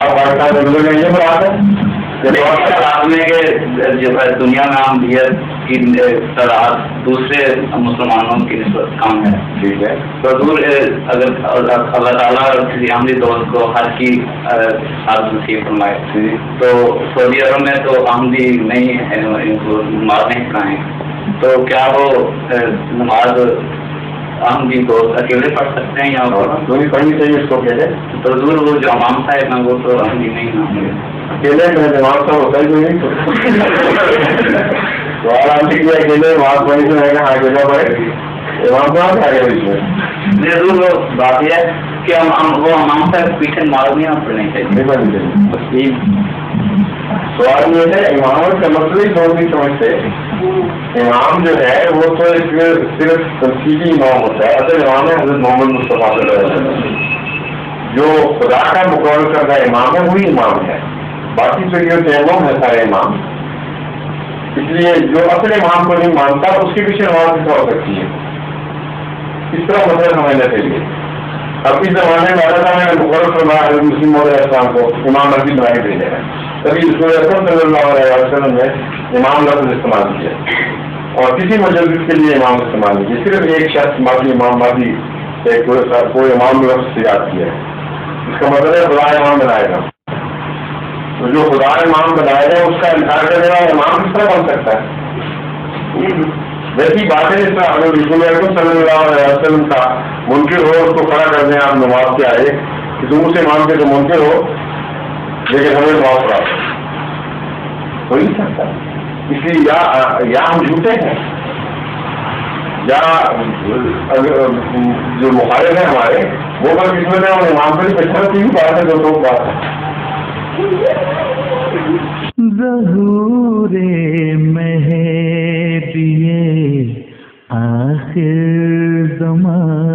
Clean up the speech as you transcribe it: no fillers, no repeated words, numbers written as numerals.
یہ بات ہے آپ نے کہ جو ہے دنیا میں عامریت کی تعداد دوسرے مسلمانوں کی نسبت کم ہے، ٹھیک ہے، تو حضور اگر اللہ تعالیٰ کسی عامری دوست کو حج کی حد نصیب فرمائے تو سعودی عرب میں تو عامری نہیں ہے، ان کو نماز نہیں پڑھائیں، تو کیا وہ نماز عامری دوست اکیلے پڑھ سکتے ہیں یا پڑھنی چاہیے اس کو اکیلے؟ تو حضور وہ جو امام صاحب ہیں وہ تو عامری نہیں نا اکیلے میں امام صاحب ہوتا ہی نہیں تو آرام سے کیا اکیلے نماز پڑھنی سے رہے گا، اکیلا پڑھے امام صاحب آ گئے میں ضرور وہ بات یہ ہے کہ وہ امام صاحب پیچھے نماز نہیں پڑھنی چاہیے. سوال یہ ہے امامت کا مسئلہ ہی لوگ نہیں سمجھتے. امام جو ہے وہ تو ایک صرف تنقیدی امام ہوتا ہے، اصل امام ہے حضرت محمد مصطفیٰ صلی اللہ علیہ وسلم، جو خدا کا مقرر کردہ امام ہے وہی امام ہے، باقی تو یہ تیمم ہے سارے امام. اس لیے جو اصل امام کو نہیں مانتا اس کے پیچھے نماز کیسا ہو سکتی ہے؟ اس طرح مسئلہ سمجھنا چاہیے. اب اس زمانے میں اللہ تعالیٰ نے مقرر فرمایا حضرت مسلم علیہ السلام کو امام مسجد بنائی بھیجا ہے، تبھی رسول اکرم صلی اللہ علیہ وسلم نے امام لفظ استعمال کیا اور کسی مجلس کے لیے امام استعمال نہیں کیا، صرف ایک شخص ماضی امام ماضی کوئی امام لفظ سے یاد کیا ہے. اس کا مطلب ہے خدا امام بنائے گا، تو جو خدا امام بنائے گا اس کا انکار کرنے والا امام کس طرح بن سکتا ہے؟ ویسی بات ہے اس طرح اگر رسول اکرم صلی اللہ علیہ وسلم کا منکر ہو اس کو کھڑا کر دیں آپ نماز کے آئے کہ تم اسے مان کے تو منکر ہو لیکن ہمیں نماز پڑھا ہو نہیں سکتا. اس لیے یا ہم جھوٹے ہیں یا جو مخالف ہیں ہمارے وہ بس قسمت ہے اور امام پر بچہ کی بھی بات ہے جو لوگ بات ہے. ظہور مہدی آخر زمان